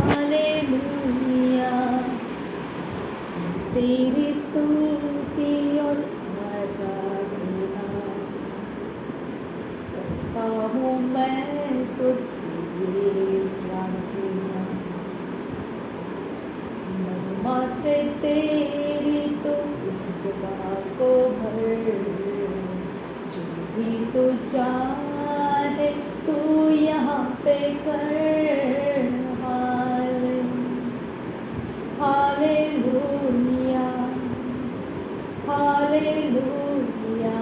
Hallelujah, तेरी स्तुति और आराधना करता हूँ मैं तुझसे प्रार्थना। महिमा से तेरी तो इस जगह को भर, जो भी तू चाहे तू यहाँ पे कर। Hallelujah, hallelujah,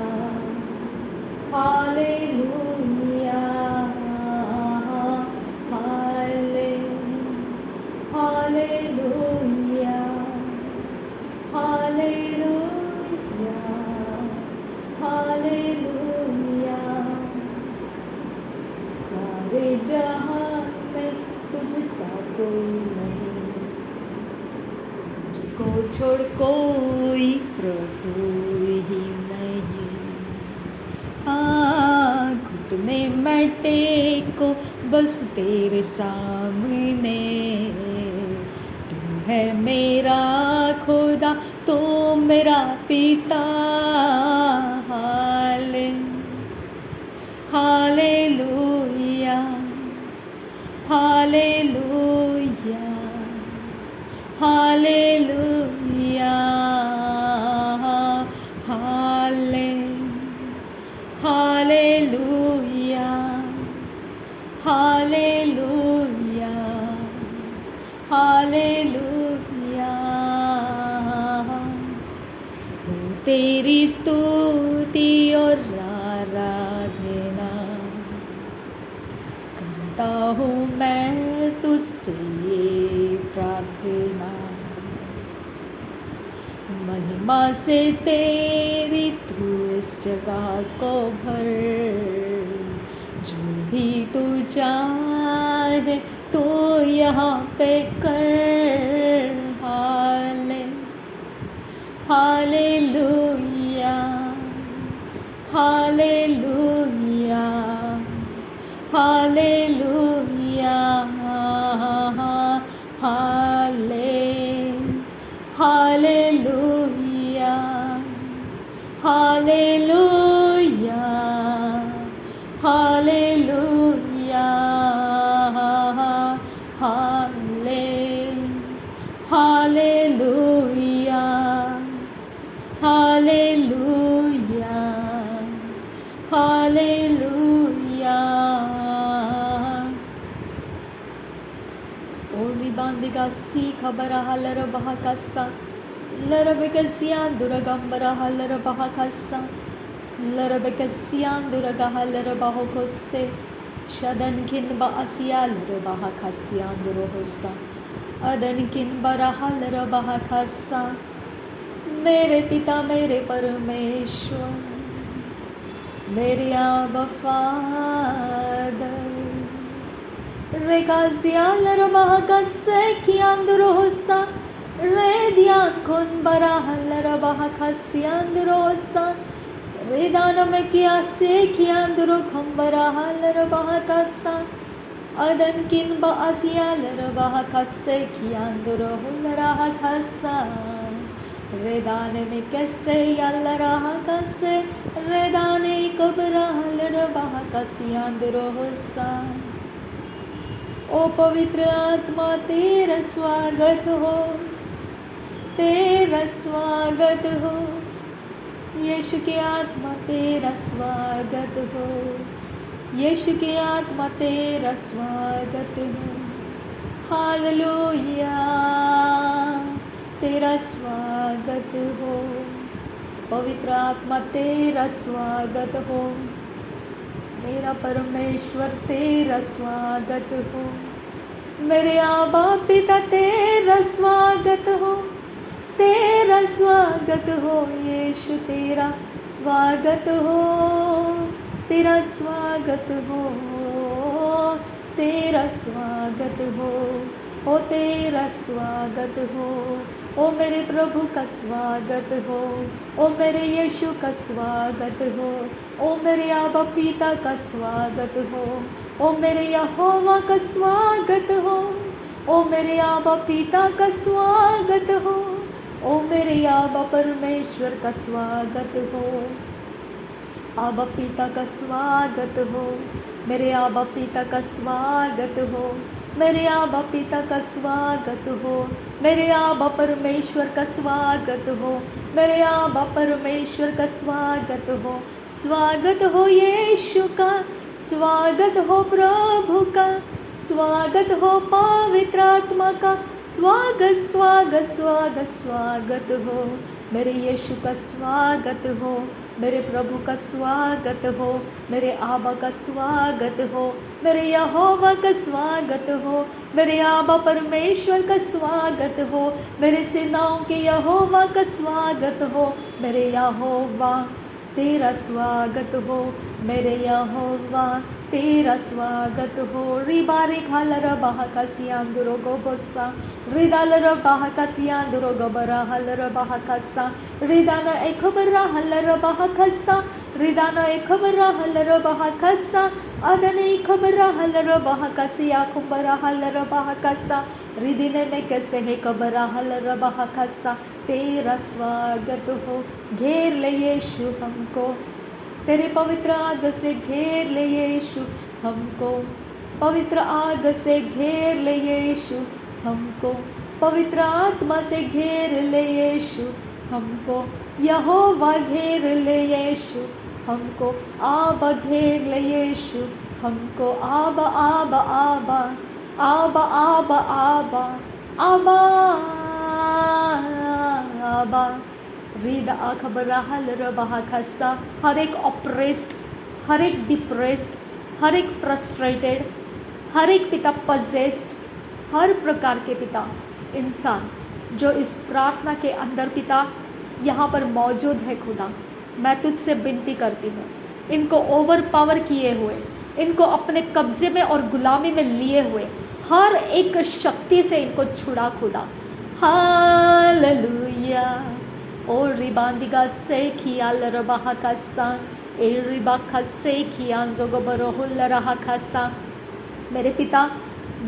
hallelujah, hallelujah, hallelujah, hallelujah. सारे जहां में तुझसा कोई नहीं, तुझको छोड़ कोई प्रभु ही नहीं। हाँ, घुटने मैं टेको बस तेरे सामने, तू है मेरा खुदा, तू मेरा पिता। Hallelujah, hallelujah, hallelujah, hallelujah, hallelujah, hallelujah. तेरी स्तुति और आराधना करता हूँ मैं तुझसे प्रार्थना। महिमा से तेरी तू इस जगह को भर, जो भी तू चाहे तू यहाँ पे कर। Hallelujah, hallelujah, hallelujah, hallelujah, hallelujah, hallelujah, hallelujah, hallelujah, hallelujah. ओली बांदिगा सी खबर हलर बहा कस्सा, लरबकसियां दुर्गंबरा हलर बहा कस्सा, लरबकसियां दुर्गा हलर बहो कोसे, शदन किन बासिया लर बहा कसियां दुरोसा, अदन किन बरा हलर बहा कस्सा। मेरे पिता मेरे परमेश्वर, मेरे आबा फादर, रेकासिया लर बहा कस्से कियांदरोसा, रे दियान कुन बरा हलर बहा कसियांदरोसा, रे दान में किया से कियांदरो खंबरा हलर बहा कस्सा, अदन किन बासिया लर बहा कस्से कियांदरो हलरा कस्सा। रेदाने में कैसे यल्लराह कसे, रेदाने कबरा हलरबाह कसियांदरो होसा। ओ पवित्र आत्मा तेरा स्वागत हो, तेरा स्वागत हो। यीशु की आत्मा तेरा स्वागत हो, यीशु की आत्मा तेरा स्वागत हो। हालेलुया, तेरा स्वागत हो। पवित्र आत्मा तेरा स्वागत हो, मेरा परमेश्वर तेरा स्वागत हो। मेरे आबा पिता तेरा स्वागत हो, तेरा स्वागत हो। यीशु तेरा स्वागत हो, तेरा स्वागत हो, तेरा स्वागत हो, ओ तेरा स्वागत हो। ओ मेरे प्रभु का स्वागत हो, ओ मेरे यीशु का स्वागत हो, ओ मेरे आबा पिता का स्वागत हो, ओ मेरे यहोवा का स्वागत हो, ओ मेरे आबा पिता का स्वागत हो, ओ मेरे आबा परमेश्वर का स्वागत हो। आबा पिता का स्वागत हो, मेरे आबा पिता का स्वागत हो, मेरे आबा पिता का स्वागत हो, मेरे आबा परमेश्वर का स्वागत हो, मेरे आबा परमेश्वर का स्वागत हो। स्वागत हो यीशु का, स्वागत हो प्रभु का, स्वागत हो पवित्र आत्मा का, स्वागत स्वागत स्वागत स्वागत हो। मेरे यीशु का स्वागत हो, मेरे प्रभु का स्वागत हो, मेरे आबा का स्वागत हो, मेरे यहोवा का स्वागत हो, मेरे आबा परमेश्वर का स्वागत हो, मेरे सेनाओं के यहोवा का स्वागत हो, मेरे यहोवा तेरा स्वागत हो, मेरे यहोवा तेरा स्वागत हो। रिबारे खालर बाहका सियांदुरो गोबोसा, रिदालर बाहका सियांदुरो गोबरा हलर बाहकासा, रिदाना एकबरा हलर बाहकासा, रिदाना एकबरा हलर बाहकासा, अदने खबरा हलर बाहकासिया खुबरा हलर बाहकासा, रिदिने में कैसे है कबरा हलर बाहकासा। तेरा स्वागत हो, घेर ले यीशु हमको, तेरे पवित्र आग से घेर ले यीशु हमको, पवित्र आग से घेर ले यीशु हमको, पवित्र आत्मा से घेर ले यीशु हमको, यहोवा घेर ले यीशु हमको, आबा घेर ले यीशु हमको, आबा आबा आबा आबा आबा आबा आबा आबा। रीद आखबरा हलर बहाखसा, हर एक ऑप्रेस्ड, हर एक डिप्रेस्ड, हर एक फ्रस्ट्रेटेड, हर एक पिता पजेस्ड, हर प्रकार के पिता इंसान जो इस प्रार्थना के अंदर पिता यहाँ पर मौजूद है खुदा, मैं तुझसे विनती करती हूँ, इनको ओवर पावर किए हुए, इनको अपने कब्जे में और गुलामी में लिए हुए हर एक शक्ति से इनको छुड़ा खुदा। हालेलुया। ओ रिबांदिगा से खियाल रबाहा कसा, ए रिबा खसे खियान जो गबरोहुल रहा खसा। मेरे पिता,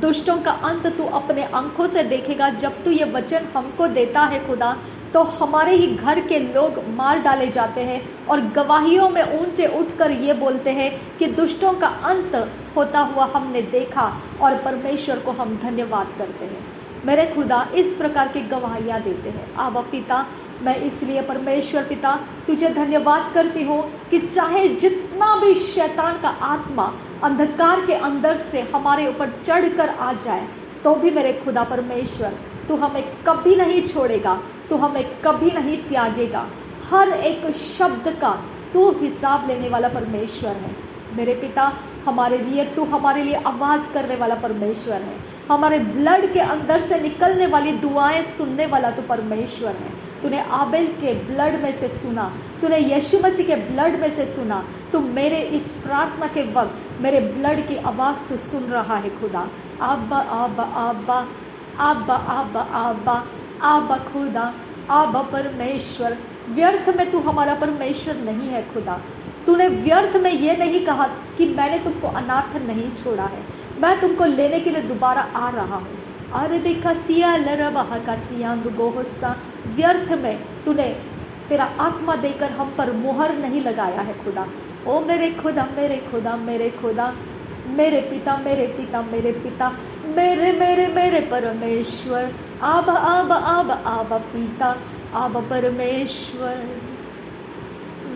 दुष्टों का अंत तू अपने आंखों से देखेगा। जब तू ये वचन हमको देता है खुदा, तो हमारे ही घर के लोग मार डाले जाते हैं और गवाहियों में ऊंचे उठकर ये बोलते हैं कि दुष्टों का अंत होता हुआ हमने देखा, और परमेश्वर को हम धन्यवाद करते हैं। मेरे खुदा इस प्रकार की गवाहियाँ देते हैं। आबा पिता, मैं इसलिए परमेश्वर पिता तुझे धन्यवाद करती हूँ कि चाहे जितना भी शैतान का आत्मा अंधकार के अंदर से हमारे ऊपर चढ़कर आ जाए, तो भी मेरे खुदा परमेश्वर तू हमें कभी नहीं छोड़ेगा, तू हमें कभी नहीं त्यागेगा। हर एक शब्द का तू हिसाब लेने वाला परमेश्वर है। मेरे पिता, हमारे लिए तू हमारे लिए आवाज़ करने वाला परमेश्वर है। हमारे ब्लड के अंदर से निकलने वाली दुआएं सुनने वाला तू परमेश्वर है। तूने आबेल के ब्लड में से सुना, तूने यीशु मसीह के ब्लड में से सुना। तू मेरे इस प्रार्थना के वक्त मेरे ब्लड की आवाज़ तू सुन रहा है खुदा। आबा आबा आबा आबा आबा आबा आबा खुदा, आबा परमेश्वर। व्यर्थ में तू हमारा परमेश्वर नहीं है खुदा। तूने व्यर्थ में ये नहीं कहा कि मैंने तुमको अनाथ नहीं छोड़ा है, मैं तुमको लेने के लिए दोबारा आ रहा हूँ। अरे देखा सिया लरबा का सिया दुगोहसा, व्यर्थ में तूने तेरा आत्मा देकर हम पर मुहर नहीं लगाया है खुदा। ओ मेरे खुदा, मेरे खुदा, मेरे खुदा, मेरे पिता, मेरे पिता, मेरे पिता, मेरे मेरे मेरे परमेश्वर। आबा आबा आबा आबा पिता, आबा परमेश्वर।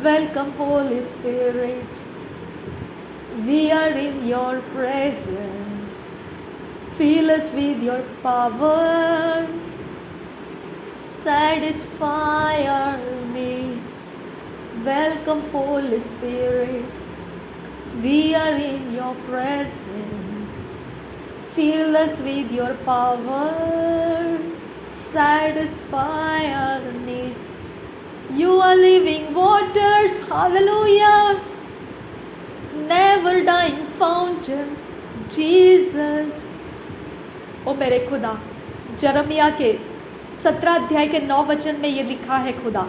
Welcome Holy Spirit, we are in your presence, fill us with your power, satisfy our needs. Welcome Holy Spirit, we are in your presence, fill us with your power, satisfy our needs. You are living waters, hallelujah, never dying fountains, Jesus. ओ मेरे खुदा, जरमिया के 17 अध्याय के 9 वचन में ये लिखा है खुदा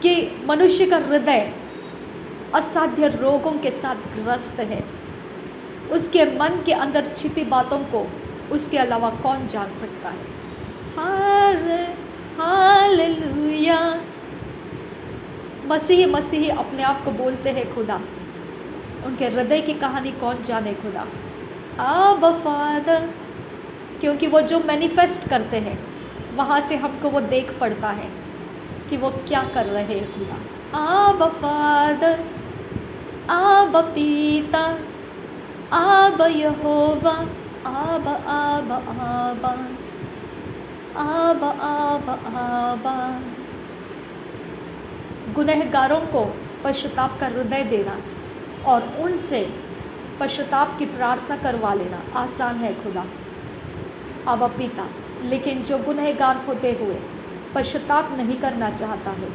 कि मनुष्य का हृदय असाध्य रोगों के साथ ग्रस्त है। उसके मन के अंदर छिपी बातों को उसके अलावा कौन जान सकता है। हालेलुया। मसीही अपने आप को बोलते हैं खुदा, उनके हृदय की कहानी कौन जाने खुदा। आबा फादर, क्योंकि वो जो मैनिफेस्ट करते हैं वहाँ से हमको वो देख पड़ता है कि वो क्या कर रहे हैं खुदा। आबा फादर, आबा पिता, आबा यहोवा, आबा आबा आबा आबा आबा आबा। गुनहगारों को पश्चाताप का हृदय देना और उनसे पश्चाताप की प्रार्थना करवा लेना आसान है खुदा आबा पिता, लेकिन जो गुनहगार होते हुए पश्चाताप नहीं करना चाहता है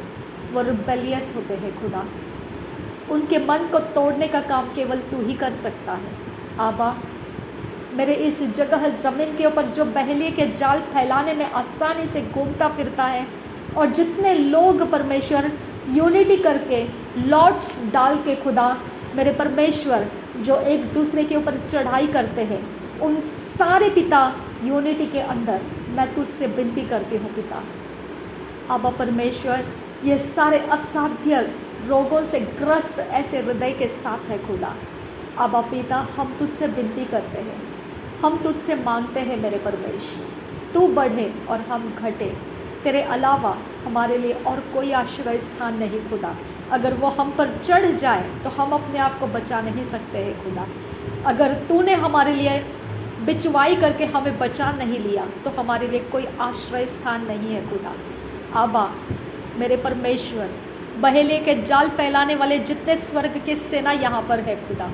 वो रिबेलियस होते हैं खुदा। उनके मन को तोड़ने का काम केवल तू ही कर सकता है आबा। मेरे इस जगह ज़मीन के ऊपर जो बहेलिए के जाल फैलाने में आसानी से घूमता फिरता है, और जितने लोग परमेश्वर यूनिटी करके लॉट्स डाल के खुदा मेरे परमेश्वर जो एक दूसरे के ऊपर चढ़ाई करते हैं, उन सारे पिता यूनिटी के अंदर मैं तुझसे विनती करती हूँ पिता आबा परमेश्वर, ये सारे असाध्य रोगों से ग्रस्त ऐसे हृदय के साथ है खुदा आबा पिता। हम तुझसे विनती करते हैं, हम तुझसे मांगते हैं मेरे परमेश्वर, तू बढ़े और हम घटे। तेरे अलावा हमारे लिए और कोई आश्रय स्थान नहीं खुदा। अगर वो हम पर चढ़ जाए तो हम अपने आप को बचा नहीं सकते हैं खुदा। अगर तूने हमारे लिए बिचवाई करके हमें बचा नहीं लिया तो हमारे लिए कोई आश्रय स्थान नहीं है खुदा आबा मेरे परमेश्वर। बहेलिए के जाल फैलाने वाले जितने स्वर्ग की सेना यहाँ पर है खुदा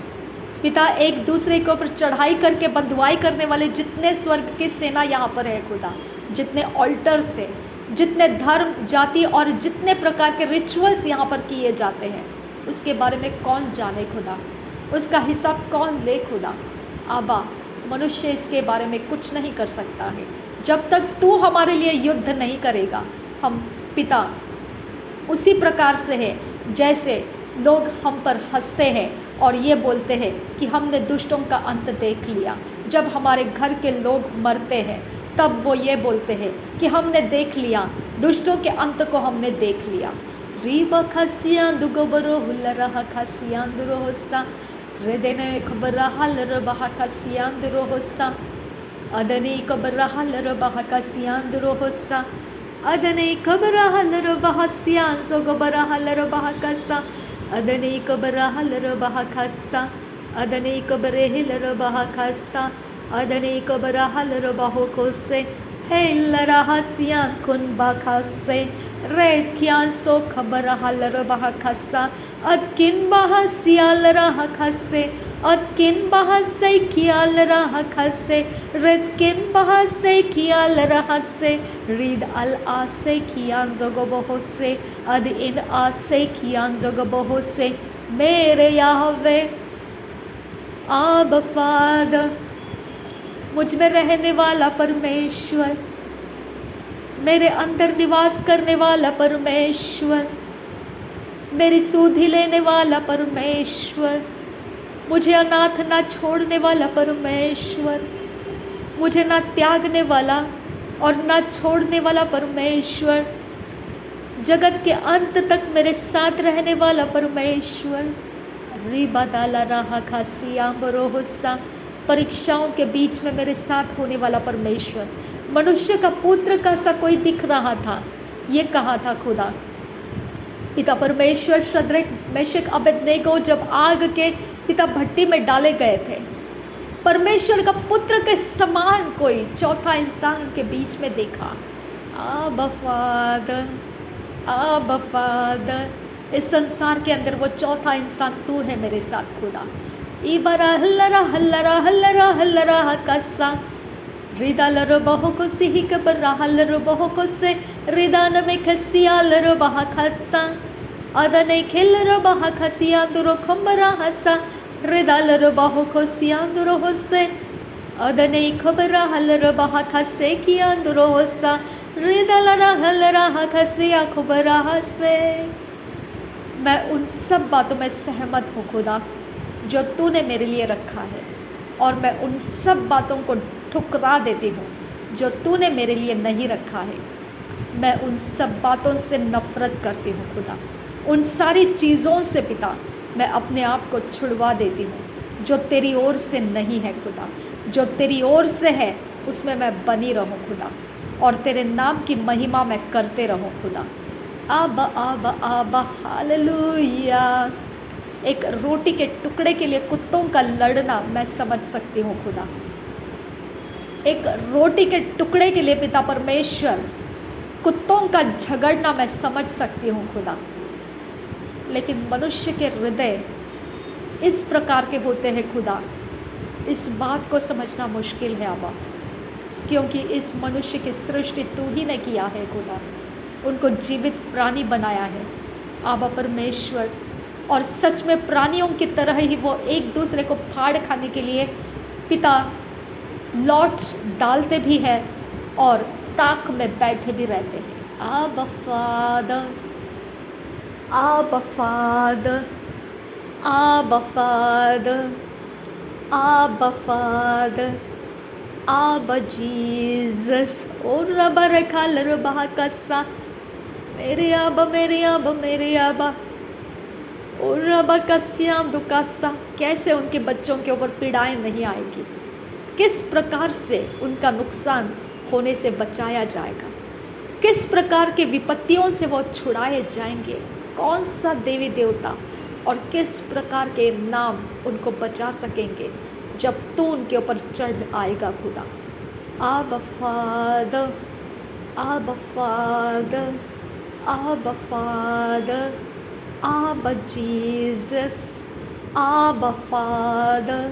पिता, एक दूसरे के ऊपर चढ़ाई करके बंधुआई करने वाले जितने स्वर्ग की सेना यहाँ पर है खुदा, जितने ऑल्टर से, जितने धर्म जाति और जितने प्रकार के रिचुअल्स यहाँ पर किए जाते हैं, उसके बारे में कौन जाने खुदा, उसका हिसाब कौन ले खुदा आबा। मनुष्य इसके बारे में कुछ नहीं कर सकता है जब तक तू हमारे लिए युद्ध नहीं करेगा। हम पिता उसी प्रकार से है जैसे लोग हम पर हंसते हैं और ये बोलते हैं कि हमने दुष्टों का अंत देख लिया। जब हमारे घर के लोग मरते हैं तब वो ये बोलते हैं कि हमने देख लिया, दुष्टों के अंत को हमने देख लिया। रीबा खसियां दुगोबरो हुल्लरहा खसियां दुरोहसा रेदेने खबरा हल्लरबहा खसियां दुरोहसा अदनी कबरा हल्लरबहा खसियां दुरोहसा अदनी कबरा हल्लरबहा सियां जोगबरा हल्लरबहा कसा अदनी कबरा हल्लरबहा खसा अदनी कबरे हिलरबहा खसा अदनी कबरा हल्लरबहो कोसे हेलरहा सियां कुन बाखासे रे कियां सो खबरा हल्लरबहा खसा अदकिन बहा सियालरहा खसे अदकिन बहा से कियालरहा खसे रेदकिन बहा से कियालरहा से रीद अल आसे कियां जोगबहो से अद इन आसे कियां जोगबहो से मेरे याहवे आबा फादर, मुझ में रहने वाला परमेश्वर, मेरे अंदर निवास करने वाला परमेश्वर, मेरी सुधि लेने वाला परमेश्वर, मुझे अनाथ ना छोड़ने वाला परमेश्वर, मुझे ना त्यागने वाला और ना छोड़ने वाला परमेश्वर, जगत के अंत तक मेरे साथ रहने वाला परमेश्वर। रिबादाला राहा खासिया बरोहसा, परीक्षाओं के बीच में मेरे साथ होने वाला परमेश्वर। मनुष्य का पुत्र का सा कोई दिख रहा था, ये कहा था खुदा पिता परमेश्वर। शद्रक मेशक अबेदनेगो जब आग के पिता भट्टी में डाले गए थे, परमेश्वर का पुत्र के समान कोई चौथा इंसान उनके बीच में देखा। आबा फादर, आबा फादर, इस संसार के अंदर वो चौथा इंसान तू है मेरे साथ खुदा। इबरा हल्लरा हल्लरा हल्लरा हल्लरा कसा रिदालर बहो को सिही कबरा हल्लर बहो को से रिदान में खसियालर बहा खसा अदने खिलर बहा खसिया दुरो खंबरा हसा रिदालर बहो को सिया दुरो होसे अदने खबरा हल्लर बहा खसे किया दुरो होसा रिदालरा हल्लरा खसिया खबरा हसे। मैं उन सब बातों में सहमत हूँ खुदा जो तूने मेरे लिए रखा है, और मैं उन सब बातों को ठुकरा देती हूँ जो तूने मेरे लिए नहीं रखा है। मैं उन सब बातों से नफ़रत करती हूँ खुदा। उन सारी चीज़ों से पिता मैं अपने आप को छुड़वा देती हूँ जो तेरी ओर से नहीं है खुदा। जो तेरी ओर से है उसमें मैं बनी रहूँ खुदा, और तेरे नाम की महिमा मैं करते रहूँ खुदा। आबा आबा आबा हालेलुया। एक रोटी के टुकड़े के लिए कुत्तों का लड़ना मैं समझ सकती हूँ खुदा। एक रोटी के टुकड़े के लिए पिता परमेश्वर कुत्तों का झगड़ना मैं समझ सकती हूँ खुदा। लेकिन मनुष्य के हृदय इस प्रकार के होते हैं खुदा, इस बात को समझना मुश्किल है आबा, क्योंकि इस मनुष्य की सृष्टि तू ही ने किया है खुदा। उनको जीवित प्राणी बनाया है आबा परमेश्वर, और सच में प्राणियों की तरह ही वो एक दूसरे को फाड़ खाने के लिए पिता लॉट्स डालते भी हैं और ताक में बैठे भी रहते हैं। आबा फादर, आबा फादर, आबा फादर, आबा फादर, आबा जीसस। और रबा रखा लरबा कस्सा, मेरे आबा मेरे आबा मेरे आबा। और रबा कस्याम दुकासा। कैसे उनके बच्चों के ऊपर पीड़ाएं नहीं आएगी, किस प्रकार से उनका नुकसान होने से बचाया जाएगा, किस प्रकार के विपत्तियों से वो छुड़ाए जाएंगे, कौन सा देवी देवता और किस प्रकार के नाम उनको बचा सकेंगे जब तू उनके ऊपर चढ़ आएगा खुदा। आबा फादर, आबा फादर, आबा फादर, आबा जीसस, आबा फादर।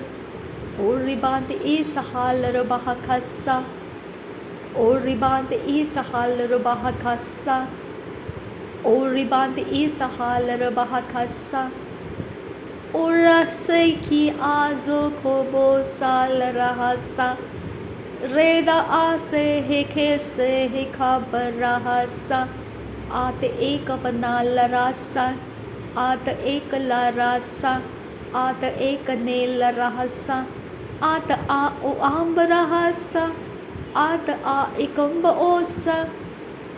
और रिबांत इस हाल रबाह खस्सा, और रिबांत इस हाल रबाह खस्सा, और रिबांत इस हाल रबाह खस्सा। और रसे की आजो को बो साल रहा सा, रेदा आसे हे खे से हे खबर रहा सा। आत एक बना लरासा, आत एक लरासा, आत एक ने लरासा। आत आ ओ आंब रहासा, आत आ एकम्ब ओसा,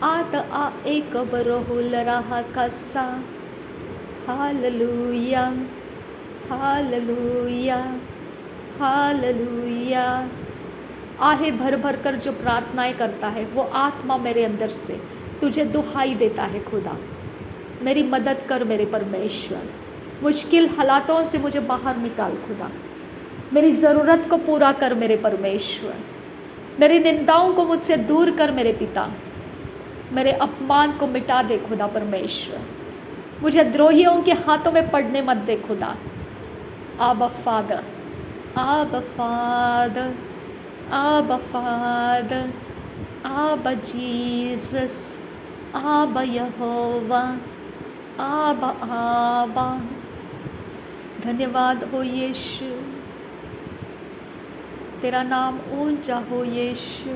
आत आ एक बरोहुल रहा कसा। Hallelujah, hallelujah, hallelujah. आहे भर भर कर जो प्रार्थनाएं करता है वो आत्मा मेरे अंदर से तुझे दुहाई देता है खुदा। मेरी मदद कर मेरे परमेश्वर, मुश्किल हालातों से मुझे बाहर निकाल खुदा। मेरी ज़रूरत को पूरा कर मेरे परमेश्वर, मेरी निंदाओं को मुझसे दूर कर मेरे पिता। मेरे अपमान को मिटा दे खुदा परमेश्वर, मुझे द्रोहियों के हाथों में पड़ने मत दे खुदा। आबा फादर, आबा फादर, आबा फादर, आबा जीसस, आबा यहोवा, आबा आबा। धन्यवाद हो यीशु, तेरा नाम ऊंचा हो यीशु,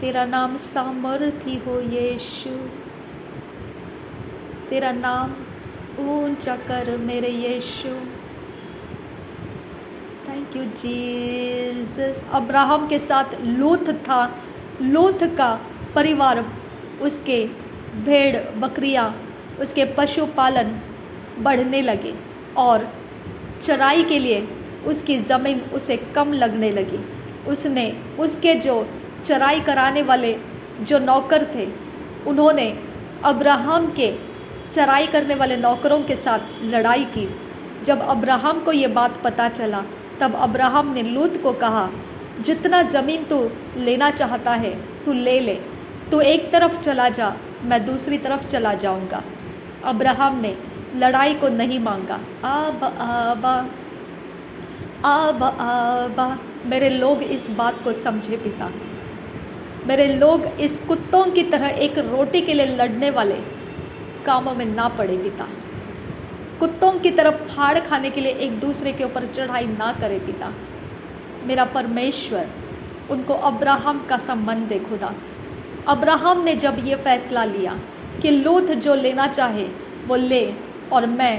तेरा नाम सामर्थी हो यीशु, तेरा नाम ऊंचा कर मेरे यीशु। Thank you Jesus. अब्राहम के साथ लूत था, लूत का परिवार, उसके भेड़ बकरियां, उसके पशुपालन बढ़ने लगे और चराई के लिए उसकी ज़मीन उसे कम लगने लगी। उसने उसके जो चराई कराने वाले जो नौकर थे उन्होंने अब्राहम के चराई करने वाले नौकरों के साथ लड़ाई की। जब अब्राहम को ये बात पता चला तब अब्राहम ने लूत को कहा, जितना ज़मीन तू लेना चाहता है तू ले ले, तू एक तरफ चला जा, मैं दूसरी तरफ चला जाऊंगा। अब्राहम ने लड़ाई को नहीं मांगा। आबा आबा, आबा आबा। मेरे लोग इस बात को समझे पिता, मेरे लोग इस कुत्तों की तरह एक रोटी के लिए लड़ने वाले कामों में ना पड़े पिता। कुत्तों की तरफ फाड़ खाने के लिए एक दूसरे के ऊपर चढ़ाई ना करे पिता। मेरा परमेश्वर, उनको अब्राहम का संबंध दे खुदा। अब्राहम ने जब ये फैसला लिया कि लूत जो लेना चाहे वो ले और मैं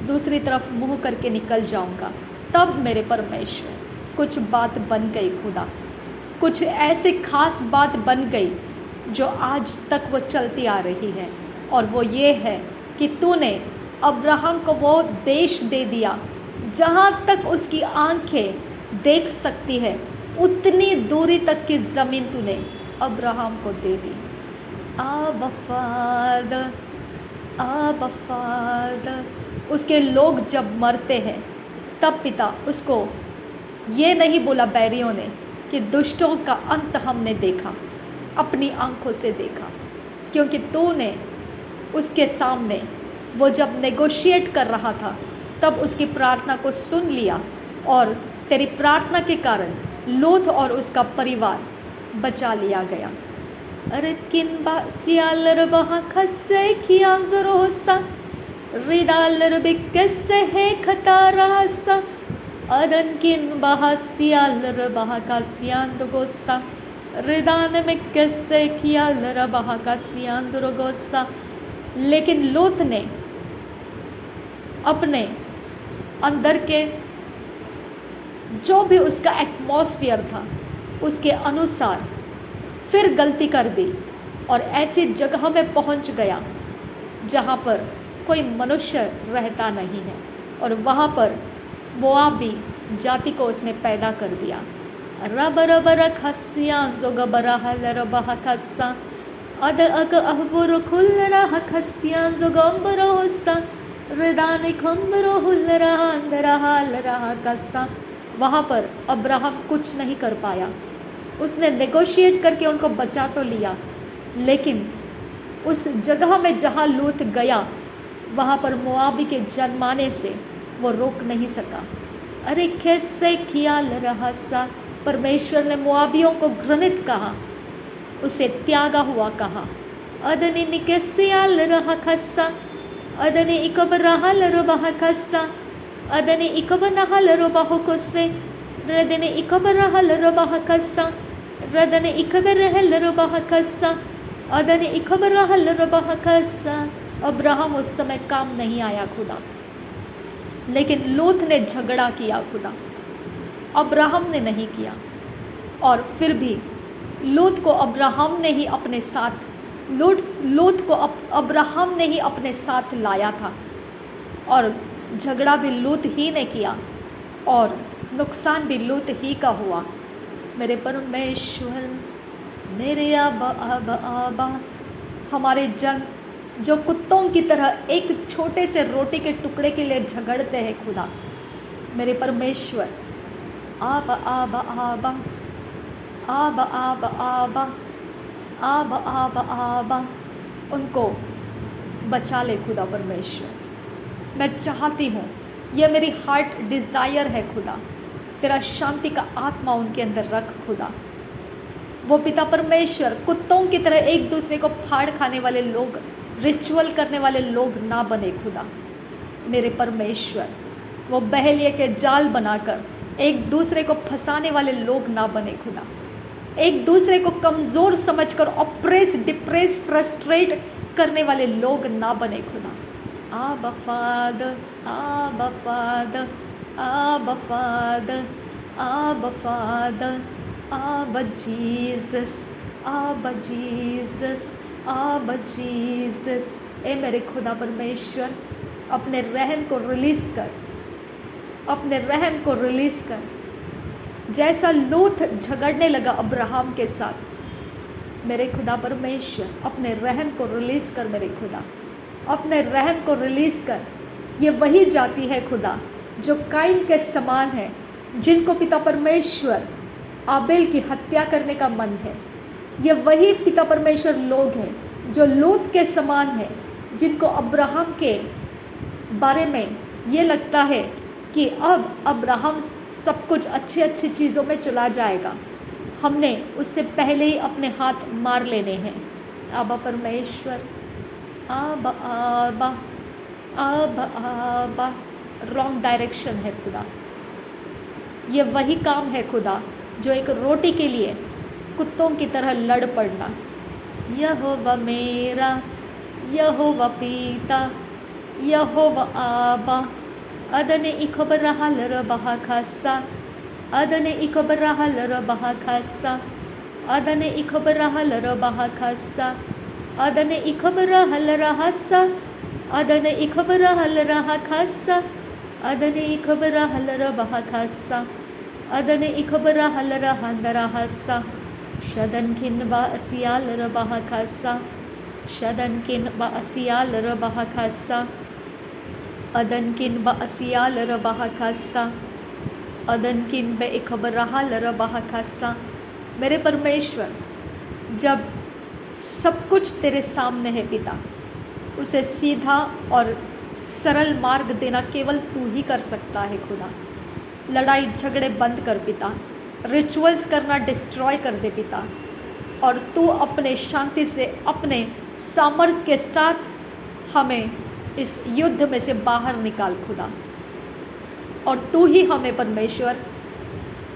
दूसरी तरफ मुँह करके निकल जाऊंगा, तब मेरे परमेश्वर कुछ बात बन गई खुदा, कुछ ऐसी खास बात बन गई जो आज तक वो चलती आ रही है। और वो ये है कि तूने अब्राहम को वो देश दे दिया जहाँ तक उसकी आंखें देख सकती है, उतनी दूरी तक की ज़मीन तूने अब्राहम को दे दी। आबा फादर, आबा फादर। उसके लोग जब मरते हैं तब पिता उसको ये नहीं बोला बैरियों ने कि दुष्टों का अंत हमने देखा, अपनी आंखों से देखा, क्योंकि तूने उसके सामने वो जब नेगोशिएट कर रहा था तब उसकी प्रार्थना को सुन लिया और तेरी प्रार्थना के कारण लूत और उसका परिवार बचा लिया गया। अरे किन बासियालर बहा खसे किया जरोसा रिदालर बिकसे है खतारासा अदन किन बहासियालर बहा कासियांदगोसा रिदान में कैसे किया लरा बहा कासियांदगोसा। लेकिन लूत ने अपने अंदर के जो भी उसका एटमॉस्फेयर था उसके अनुसार फिर गलती कर दी और ऐसी जगह में पहुंच गया जहां पर कोई मनुष्य रहता नहीं है, और वहां पर मोआबी जाति को उसने पैदा कर दिया। रब रब रखसिया जोगबरा हलर बहा खस्सा अद अग अहबुर खुल्लरा खसिया जोगंबरो हुस्सा रिदान खंबरो हुल्लरा अंदरा हलरा कस्सा। वहाँ पर अब्राहम कुछ नहीं कर पाया, उसने नेगोशिएट करके उनको बचा तो लिया, लेकिन उस जगह में जहाँ लूत गया वहाँ पर मोआबी के जन्माने से वो रोक नहीं सका। अरे कैसे ख्याल रहा सा, परमेश्वर ने मोआबियों को घृणित कहा, उसे त्यागा हुआ कहा। अदनी निकेसियाल रहा खस्सा अदनी इकब रहल रबह खस्सा अदनी इकब नहल रबह कुस्से रदनी इकब रहल रबह खस्सा रदनी इकब रहल रबह खस्सा अदनी इकब रहल रबह खस्सा। अब्राहम उस समय काम नहीं आया खुदा, लेकिन लूत ने झगड़ा किया खुदा, अब्राहम ने नहीं किया। और फिर भी लूत को अब्राहम ने ही अपने साथ लूत को अब्राहम ने ही अपने साथ लाया था, और झगड़ा भी लूत ही ने किया और नुकसान भी लूत ही का हुआ। मेरे परमेश्वर, मेरे आबा आबा आबा, हमारे जन जो कुत्तों की तरह एक छोटे से रोटी के टुकड़े के लिए झगड़ते हैं खुदा, मेरे परमेश्वर आबा आबा आबा आबा आबा आबा आबा आबा आबा, उनको बचा ले खुदा परमेश्वर। मैं चाहती हूँ, यह मेरी हार्ट डिज़ायर है खुदा, तेरा शांति का आत्मा उनके अंदर रख खुदा। वो पिता परमेश्वर कुत्तों की तरह एक दूसरे को फाड़ खाने वाले लोग, रिचुअल करने वाले लोग ना बने खुदा मेरे परमेश्वर। वो बहेलिए के जाल बनाकर एक दूसरे को फंसाने वाले लोग ना बने खुदा, एक दूसरे को कमज़ोर समझकर ऑप्रेस, डिप्रेस, फ्रस्ट्रेट करने वाले लोग ना बने खुदा। आबा फादर, आबा फादर, आबा फादर, आबा फादर, आबा जीसस, आबा जीसस, आबा जीसस। ए मेरे खुदा परमेश्वर, अपने रहम को रिलीज़ कर, अपने रहम को रिलीज़ कर। जैसा लूत झगड़ने लगा अब्राहम के साथ, मेरे खुदा परमेश्वर अपने रहम को रिलीज़ कर, मेरे खुदा अपने रहम को रिलीज़ कर। ये वही जाति है खुदा जो काइन के समान है, जिनको पिता परमेश्वर आबेल की हत्या करने का मन है। ये वही पिता परमेश्वर लोग हैं जो लूत के समान है, जिनको अब्राहम के बारे में ये लगता है कि अब अब्राहम सब कुछ अच्छी अच्छी चीज़ों में चला जाएगा, हमने उससे पहले ही अपने हाथ मार लेने हैं। आबा परमेश्वर, आबा आबा आबा आबा, रॉन्ग डायरेक्शन है खुदा। ये वही काम है खुदा जो एक रोटी के लिए कुत्तों की तरह लड़ पड़ना। यहोवा मेरा, यहोवा पीता, यहोवा आबा अदने इखबर हल रबहा खस्सा Adane ikobarahal rabahakasa. Adane ikobarahal rabahakasa. Adane ikobarahal rahasa. Adane ikobarahal rahakasa. Adane ikobarahal rabahakasa. Adane ikobarahal rahandarahasa. Shadankin ba asiyal rabahakasa. Shadankin ba asiyal rabahakasa. Adankin ba asiyal rabahakasa. अदनकिन बे इखबरहा लरबहा खासा। मेरे परमेश्वर, जब सब कुछ तेरे सामने है पिता, उसे सीधा और सरल मार्ग देना केवल तू ही कर सकता है खुदा। लड़ाई झगड़े बंद कर पिता, रिचुअल्स करना डिस्ट्रॉय कर दे पिता, और तू अपने शांति से अपने सामर्थ्य के साथ हमें इस युद्ध में से बाहर निकाल खुदा। और तू ही हमें परमेश्वर,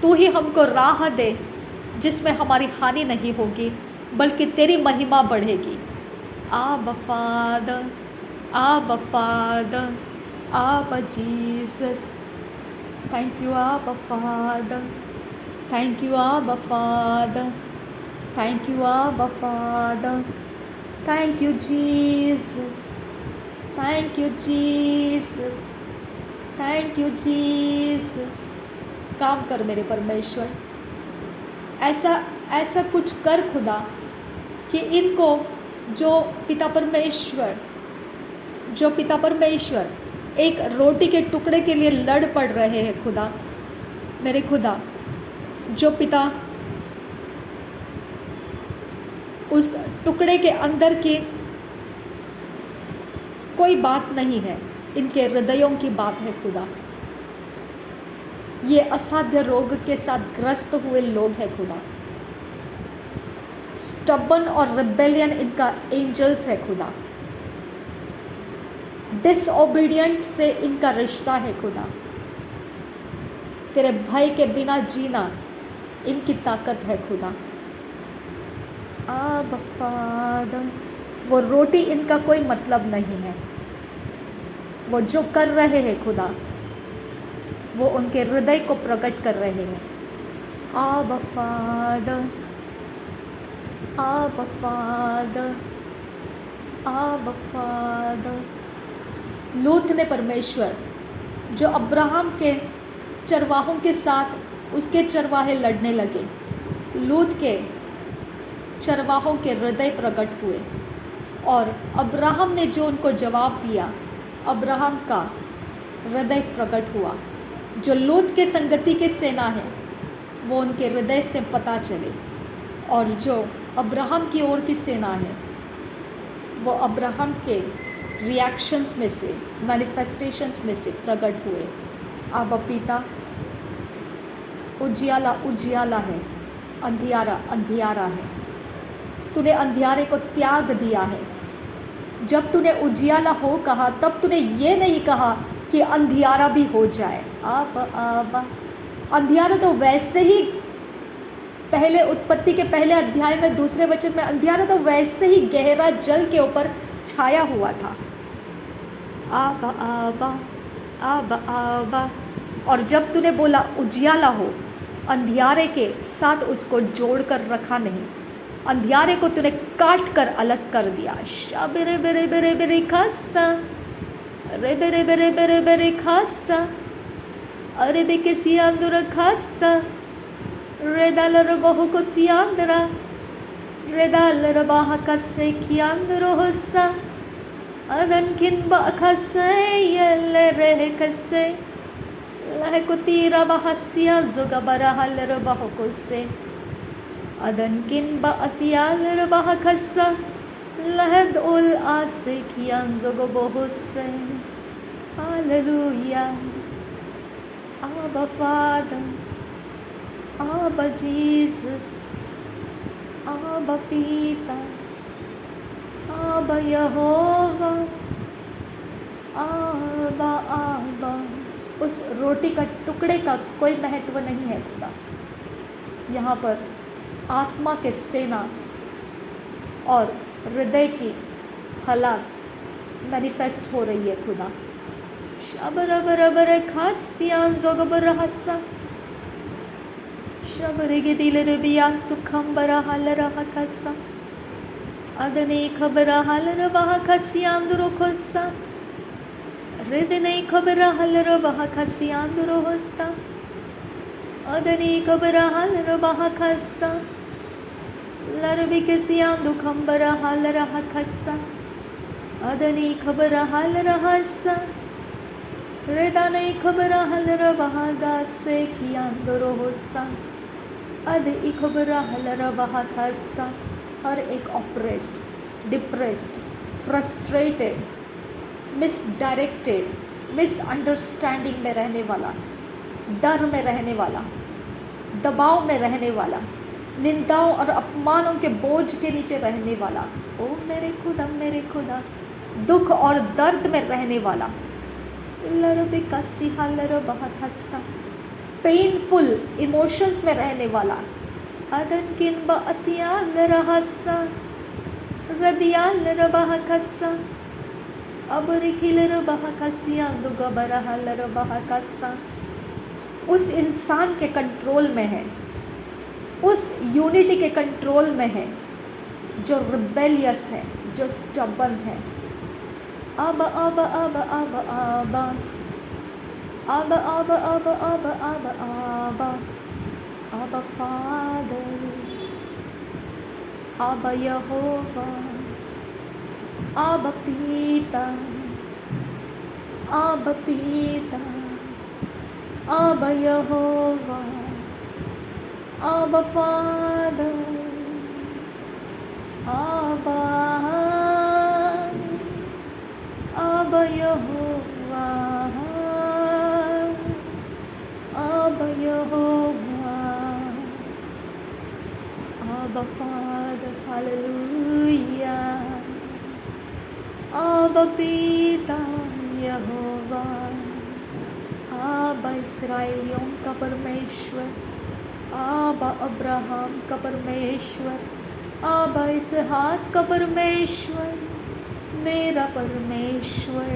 तू ही हमको राह दे जिसमें हमारी हानि नहीं होगी बल्कि तेरी महिमा बढ़ेगी। आबा फादर, आबा फादर, आबा जीसस, थैंक यू आबा फादर, थैंक यू आबा फादर, थैंक यू आबा father, thank you Jesus, thank you Jesus, thank you Jesus. काम कर मेरे परमेश्वर, ऐसा कुछ कर खुदा कि इनको जो पिता परमेश्वर एक रोटी के टुकड़े के लिए लड़ पड़ रहे हैं खुदा, मेरे खुदा, जो पिता उस टुकड़े के अंदर की कोई बात नहीं है, इनके हृदयों की बात है खुदा। ये असाध्य रोग के साथ ग्रस्त हुए लोग हैं खुदा। स्टबन और रिबेलियन इनका एंजल्स है खुदा। डिसओबीडियंट से इनका रिश्ता है खुदा। तेरे भय के बिना जीना इनकी ताकत है खुदा। आबा फादर, वो रोटी इनका कोई मतलब नहीं है, वो जो कर रहे हैं खुदा वो उनके हृदय को प्रकट कर रहे हैं। आबा फादर, आबा फादर, आबा फादर। लूत ने परमेश्वर, जो अब्राहम के चरवाहों के साथ उसके चरवाहे लड़ने लगे, लूत के चरवाहों के हृदय प्रकट हुए और अब्राहम ने जो उनको जवाब दिया, अब्राहम का हृदय प्रकट हुआ। जो लूत के संगति के सेना है वो उनके हृदय से पता चले, और जो अब्राहम की ओर की सेना है वो अब्राहम के रिएक्शंस में से, मैनिफेस्टेशंस में से प्रकट हुए। आबा पिता, उजियाला उजियाला है, अंधियारा अंधियारा है। तूने अंधियारे को त्याग दिया है। जब तूने उजियाला हो कहा तब तूने ये नहीं कहा कि अंधियारा भी हो जाए। आबा आबा, अंधियारा तो वैसे ही पहले उत्पत्ति के पहले अध्याय में दूसरे वचन में अंधियारा तो वैसे ही गहरा जल के ऊपर छाया हुआ था। आबा आबा, आबा आबा। और जब तूने बोला उजियाला हो, अंधियारे के साथ उसको जोड़ कर रखा नहीं, अंधियारे को तूने काट कर अलग कर दिया। शाबरे बेरे बेरे बेरे खासा, रे बेरे बेरे बेरे बेरे खासा, अरे बेके सियांदुरा खासा, रे दालर बहु को सियांदरा, रे दालर बाहा कसे कियांदरो होसा, अदन किन बा खसे ये रे कसे, लह को तीरा बाहा सिया जोगा बरा हलर बहु को से, अदन किन बा असियालर बाहा खसा, लहद उल आसे कियांजोगो बहु से। हालेलुया। आबा फादर, आबा जीसस, आबा पिता, आबा यहोवा, आबा आबा। उस रोटी का टुकड़े का कोई महत्व नहीं है खुदा। यहाँ पर आत्मा के सेना और हृदय की हालात मैनिफेस्ट हो रही है खुदा। शबर बर बर खासियां जोगबर हसा, Shabarigidilirbiya sukhambara halarahakasa. Adane khabara halarabahakasyandurokosa. Ridane khabara halarabahakasyandurohosa. Adane khabara halarabahakasa. Larabikasyandu khambara halarahakasa. Adane khabara halarahasa. Redane khabara halarabahagase kiyandorohosa. अद इखबरा हलरा बहा खासा. हर एक oppressed, depressed, frustrated, misdirected, misunderstanding में रहने वाला, डर में रहने वाला, दबाव में रहने वाला, निंदाओं और अपमानों के बोझ के नीचे रहने वाला, ओ मेरे खुदा, दुख और दर्द में रहने वाला, लरबे कसी हलरा बहा खासा, पेनफुल इमोशंस में रहने वाला, अदन किन बसिया लरहसा, रदिया लरबहा खसा, अब रिखिल रबहा खसिया दुगबरहा लरबहा खसा. उस इंसान के कंट्रोल में है, उस यूनिटी के कंट्रोल में है जो रिबेलियस है, जो स्टबर्न है. अब अब अब अब अब Abba, Abba, Abba, Abba, Abba, Abba, Abba Father, Abba Yehovah, Abba Pita, Abba Pita, Abba Yehovah, Abba Father, Abba, Abba Yehovah. Abba Yehovah, Abba Father, Hallelujah, Abba Pita Yehovah, Abba इसराइलियों का परमेश्वर, Abba Abraham का परमेश्वर, Abba इसहाक का परमेश्वर, मेरा परमेश्वर,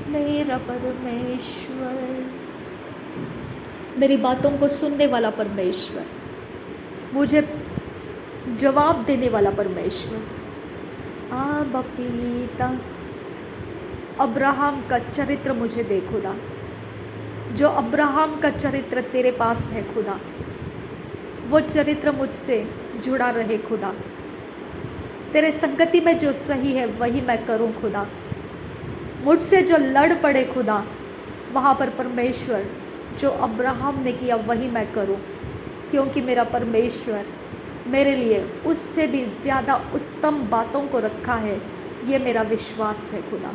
मेरा परमेश्वर, मेरी बातों को सुनने वाला परमेश्वर, मुझे जवाब देने वाला परमेश्वर. आबा पिता, अब्राहम का चरित्र मुझे दे खुदा, जो अब्राहम का चरित्र तेरे पास है खुदा, वो चरित्र मुझसे जुड़ा रहे खुदा. तेरे संगति में जो सही है वही मैं करूं खुदा. मुझसे जो लड़ पड़े खुदा, वहाँ पर परमेश्वर जो अब्राहम ने किया वही मैं करूं, क्योंकि मेरा परमेश्वर मेरे लिए उससे भी ज़्यादा उत्तम बातों को रखा है. ये मेरा विश्वास है खुदा.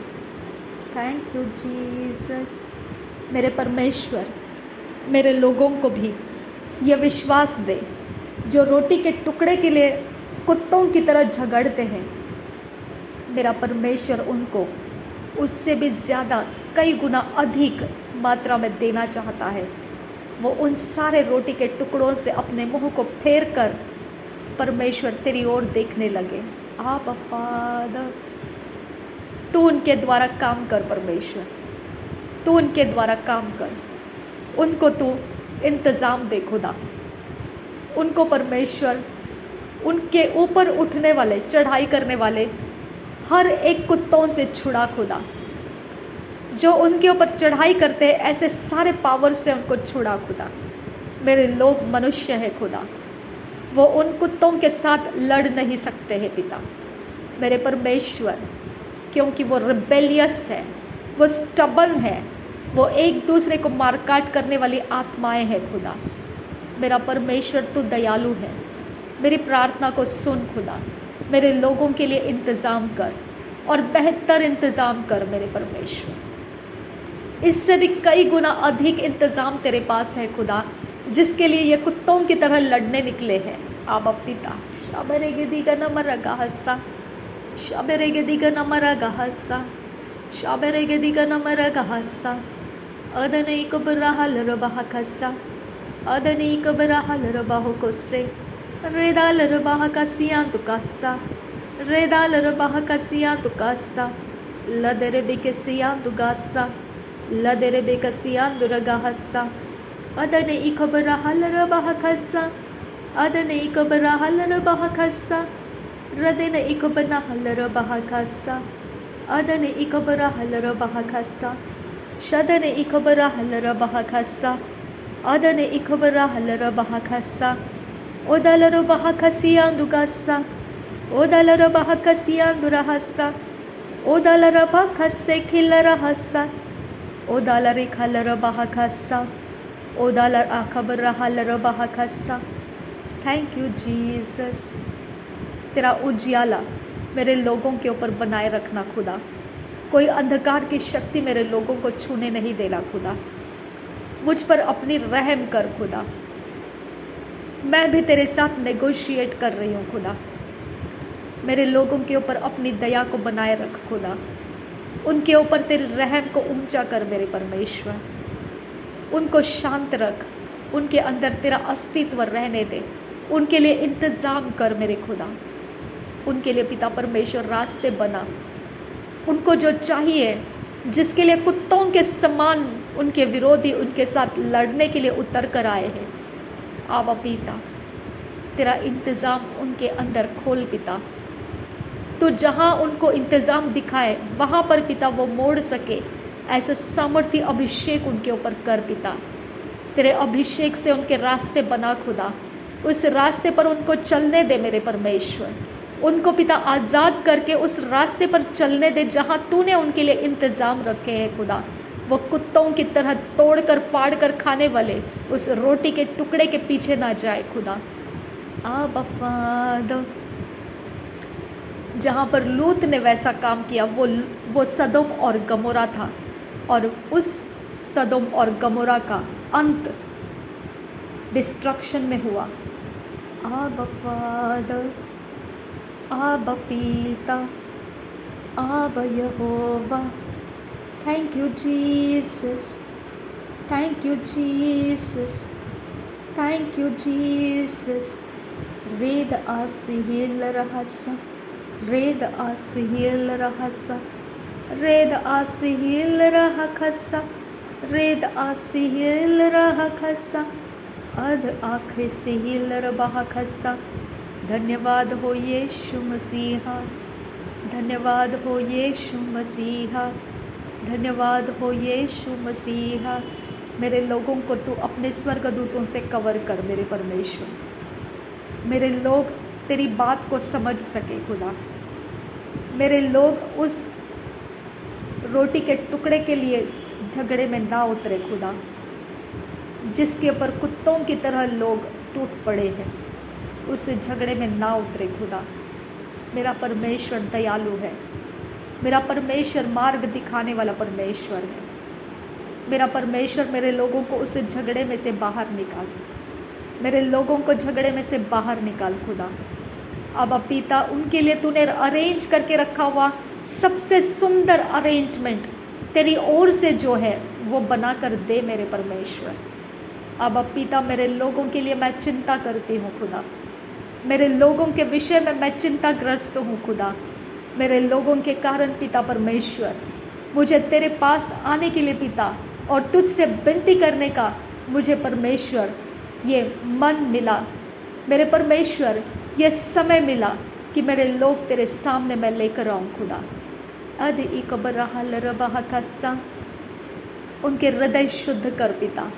Thank you Jesus. मेरे परमेश्वर मेरे लोगों को भी ये विश्वास दे जो रोटी के टुकड़े के लिए कुत्तों की तरह झगड़ते हैं. मेरा परमेश्वर उनको उससे भी ज़्यादा कई गुना अधिक मात्रा में देना चाहता है. वो उन सारे रोटी के टुकड़ों से अपने मुंह को फेर कर परमेश्वर तेरी ओर देखने लगे. आप फादर, तू उनके द्वारा काम कर परमेश्वर, तू उनके द्वारा काम कर. उनको तू इंतज़ाम दे खुदा. उनको परमेश्वर उनके ऊपर उठने वाले, चढ़ाई करने वाले हर एक कुत्तों से छुड़ा खुदा. जो उनके ऊपर चढ़ाई करते हैं ऐसे सारे पावर से उनको छुड़ा खुदा. मेरे लोग मनुष्य है खुदा, वो उन कुत्तों के साथ लड़ नहीं सकते हैं पिता मेरे परमेश्वर, क्योंकि वो रिबेलियस है, वो स्टबर्न है, वो एक दूसरे को मारकाट करने वाली आत्माएं हैं खुदा. मेरा परमेश्वर तू दयालु है. मेरी प्रार्थना को सुन खुदा. मेरे लोगों के लिए इंतज़ाम कर और बेहतर इंतज़ाम कर मेरे परमेश्वर. इससे भी कई गुना अधिक इंतज़ाम तेरे पास है खुदा, जिसके लिए ये कुत्तों की तरह लड़ने निकले हैं. आबा पिता, शाबरेगेदिगा नमरगा हस्सा, शाबरेगेदिगा नमरगा हस्सा, शाबरेगेदिगा नमरगा हस्सा. अदने कबराहल रबाह खस्सा, अदने कबराहल रबाह कोसे, रेदाल रबाह कसियां तुकासा, रेदाल रबाह कसियां तुकासा, लदरे बेकसियां तुगासा, लदरे बेकसियां Durga हस्सा, Adane ikabara halara bahakasa. Adane ikabara halara bahakasa. Radene ikabana halara bahakasa. Adane ikabara halara bahakasa. Shadane ikabara halara bahakasa. Adane ikabara halara bahakasa. Odalara bahakasiya dugasa. Odalara bahakasiya durahasa. Odalara bahakase kilara hasa. Odalare khalara bahakasa. Odalar akabara halara bahakasa. Thank you Jesus. तेरा उजियाला मेरे लोगों के ऊपर बनाए रखना खुदा। कोई अंधकार की शक्ति मेरे लोगों को छूने नहीं देना खुदा। मुझ पर अपनी रहम कर खुदा। मैं भी तेरे साथ नेगोशिएट कर रही हूँ खुदा। मेरे लोगों के ऊपर अपनी दया को बनाए रख खुदा। उनके ऊपर तेरे रहम को ऊंचा कर मेरे परमेश्वर। उनको शांत रख। उनके अंदर तेरा अस्तित्व रहने दे। उनके लिए इंतज़ाम कर मेरे खुदा। उनके लिए पिता परमेश्वर रास्ते बना। उनको जो चाहिए, जिसके लिए कुत्तों के समान उनके विरोधी उनके साथ लड़ने के लिए उतर कर आए हैं, आबा पिता तेरा इंतज़ाम उनके अंदर खोल पिता। तो जहाँ उनको इंतज़ाम दिखाए वहाँ पर पिता वो मोड़ सके, ऐसा सामर्थ्य अभिषेक उनके ऊपर कर पिता। तेरे अभिषेक से उनके रास्ते बना खुदा। उस रास्ते पर उनको चलने दे मेरे परमेश्वर। उनको पिता आज़ाद करके उस रास्ते पर चलने दे जहाँ तूने उनके लिए इंतज़ाम रखे हैं खुदा। वो कुत्तों की तरह तोड़ कर फाड़ कर खाने वाले उस रोटी के टुकड़े के पीछे ना जाए खुदा। आबा फादर, जहाँ पर लूत ने वैसा काम किया, वो सदोम और गमोरा था, और उस सदोम और गमोरा का अंत डिस्ट्रक्शन में हुआ। आबा फादर, आबा पिता, आबा यहोवा, thank you Jesus, thank you Jesus, thank you Jesus. रेद आसिहिल रहसा, रेद आसिहिल रहसा, रेद आसिहिल रहखसा, रेद आसिहिल रहखसा, अध आखिर सिहिल रहखसा। धन्यवाद हो यीशु मसीहा, धन्यवाद हो यीशु मसीहा, धन्यवाद हो यीशु मसीहा। मेरे लोगों को तू अपने स्वर्गदूतों से कवर कर मेरे परमेश्वर। मेरे लोग तेरी बात को समझ सके खुदा। मेरे लोग उस रोटी के टुकड़े के लिए झगड़े में ना उतरे खुदा, जिसके ऊपर कुत्तों की तरह लोग टूट पड़े हैं, उस झगड़े में ना उतरे खुदा। मेरा परमेश्वर दयालु है। मेरा परमेश्वर मार्ग दिखाने वाला परमेश्वर है। मेरा परमेश्वर मेरे लोगों को उस झगड़े में से बाहर निकाल। मेरे लोगों को झगड़े में से बाहर निकाल खुदा। अब पिता, उनके लिए तूने अरेंज करके रखा हुआ सबसे सुंदर अरेंजमेंट तेरी ओर से जो है वो बना कर दे मेरे परमेश्वर। अब पिता, मेरे लोगों के लिए मैं चिंता करती हूँ खुदा। मेरे लोगों के विषय में मैं चिंताग्रस्त हूँ खुदा। मेरे लोगों के कारण पिता परमेश्वर, मुझे तेरे पास आने के लिए पिता और तुझसे विनती करने का मुझे परमेश्वर ये मन मिला। मेरे परमेश्वर, ये समय मिला कि मेरे लोग तेरे सामने मैं लेकर आऊँ खुदा। अद इकबरहलरबहकसा, उनके हृदय शुद्ध कर पिता।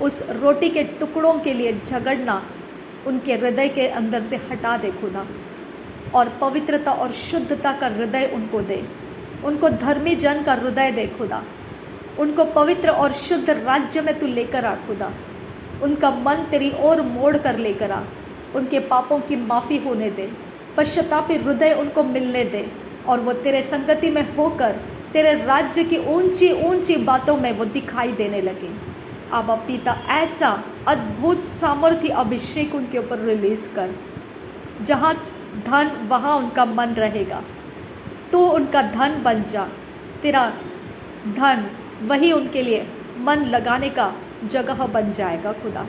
उस रोटी के टुकड़ों के लिए झगड़ना उनके हृदय के अंदर से हटा दे खुदा, और पवित्रता और शुद्धता का हृदय उनको दे। उनको धर्मी जन का हृदय दे खुदा। उनको पवित्र और शुद्ध राज्य में तू लेकर आ खुदा। उनका मन तेरी ओर मोड़ कर लेकर आ। उनके पापों की माफ़ी होने दे। पश्चातापी हृदय उनको मिलने दे, और वो तेरे संगति में होकर तेरे राज्य की ऊंची ऊंची बातों में वो दिखाई देने लगे। आबा पिता, ऐसा अद्भुत सामर्थ्य अभिषेक उनके ऊपर रिलीज़ कर। जहाँ धन वहाँ उनका मन रहेगा। तो उनका धन बन जा। तेरा धन वही उनके लिए मन लगाने का जगह बन जाएगा खुदा।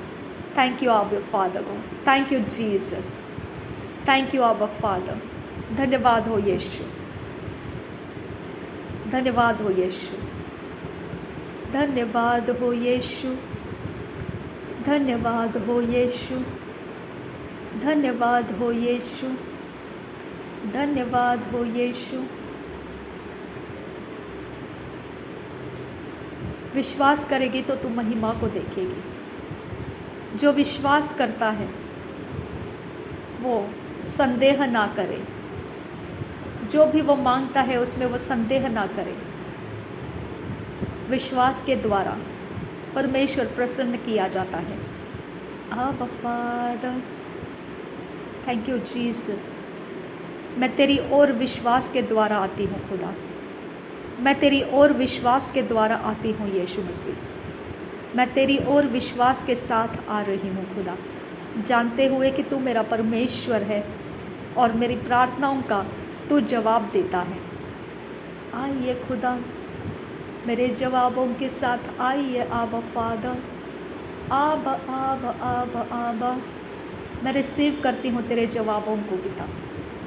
थैंक यू आबा father God, thank you Jesus, thank you आबा फादर। धन्यवाद हो यीशु, धन्यवाद हो यीशु, धन्यवाद हो यीशु, धन्यवाद हो यीशु, धन्यवाद हो यीशु, धन्यवाद हो यीशु। विश्वास करेगी तो तू महिमा को देखेगी। जो विश्वास करता है वो संदेह ना करे, जो भी वो मांगता है उसमें वो संदेह ना करे। विश्वास के द्वारा परमेश्वर प्रसन्न किया जाता है। आबा फादर, थैंक यू जीसस। मैं तेरी ओर विश्वास के द्वारा आती हूँ खुदा, मैं तेरी ओर विश्वास के द्वारा आती हूँ यीशु मसीह। मैं तेरी ओर विश्वास के साथ आ रही हूँ खुदा, जानते हुए कि तू मेरा परमेश्वर है और मेरी प्रार्थनाओं का तू जवाब देता है। आइए खुदा, मेरे जवाबों के साथ आइए आबा फादर। आबा आबा आबा आबा, मैं रिसीव करती हूँ तेरे जवाबों को पिता।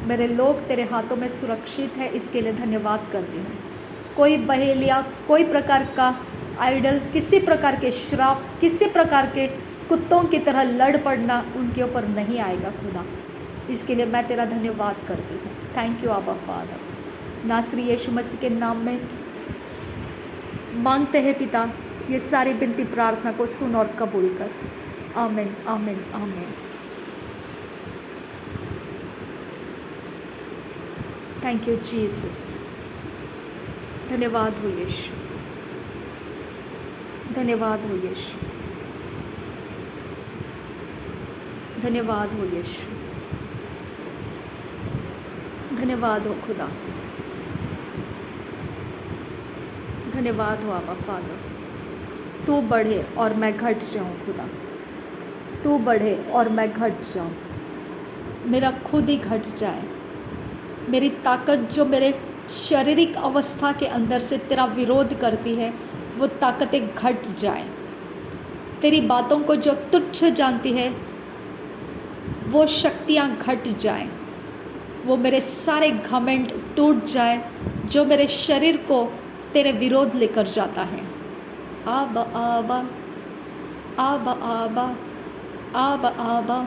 मेरे लोग तेरे हाथों में सुरक्षित है, इसके लिए धन्यवाद करती हूँ। कोई बहेलिया, कोई प्रकार का आइडल, किसी प्रकार के श्राप, किसी प्रकार के कुत्तों की तरह लड़ पड़ना उनके ऊपर नहीं आएगा खुदा। इसके लिए मैं तेरा धन्यवाद करती हूँ। थैंक यू आबा फादर। नासरी यीशु मसीह के नाम में मांगते हैं पिता, ये सारी विनती प्रार्थना को सुन और कबूल कर। आमीन आमीन आमीन। Thank you Jesus. धन्यवाद हो यीशु, धन्यवाद हो यीशु, धन्यवाद हो यीशु, धन्यवाद हो खुदा, धन्यवाद हो आबा फादर। तू बढ़े और मैं घट जाऊं खुदा, तू बढ़े और मैं घट जाऊं। मेरा खुद ही घट जाए, मेरी ताकत जो मेरे शारीरिक अवस्था के अंदर से तेरा विरोध करती है वो ताकतें घट जाएं। तेरी बातों को जो तुच्छ जानती है वो शक्तियाँ घट जाएं। वो मेरे सारे घमंड टूट जाए जो मेरे शरीर को तेरे विरोध लेकर जाता है। आबा आबा आबा आबा आबा आबा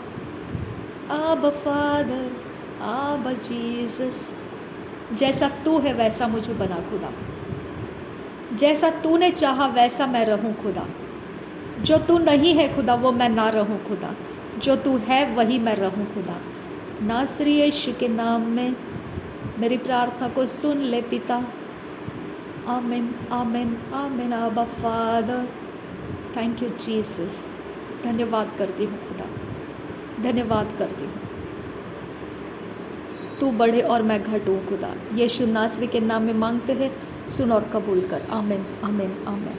आबा फादर, आबा जीसस। जैसा तू है वैसा मुझे बना खुदा, जैसा तूने चाहा वैसा मैं रहूं खुदा। जो तू नहीं है खुदा वो मैं ना रहूं खुदा, जो तू है वही मैं रहूं खुदा। नासरी यीशु के नाम में मेरी प्रार्थना को सुन ले पिता। आमीन आमीन आमीन आबा फादर। Thank you Jesus. धन्यवाद करती हूँ खुदा, धन्यवाद करती हूँ। तू बढ़े और मैं घटूँ खुदा। यीशु नासरी के नाम में मांगते हैं, सुन और कबूल कर। आमीन आमीन आमीन।